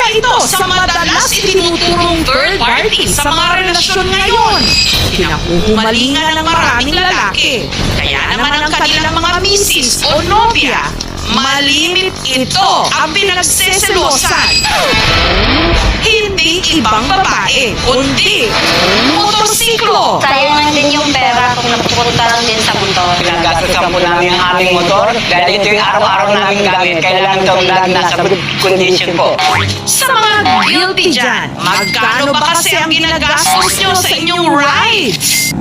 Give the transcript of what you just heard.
ito sa madalas itinuturong third party sa mga relasyon ngayon. Pinakuhumalingan ng maraming lalaki. Kaya naman ang kanilang mga misis o nobya, malimit ito ang pinagseselosan. Hindi ibang babae, kundi motorsiklo. Sayang lang din yung pera kung napupunta lang din sa motor. Pinagastosan po namin ang aming motor dahil ito yung araw-araw namin gamit. Kailangan itong lagi nasa good condition po. Sa mga guilty dyan, magkano ba kasi ang ginagastos nyo sa inyong rides?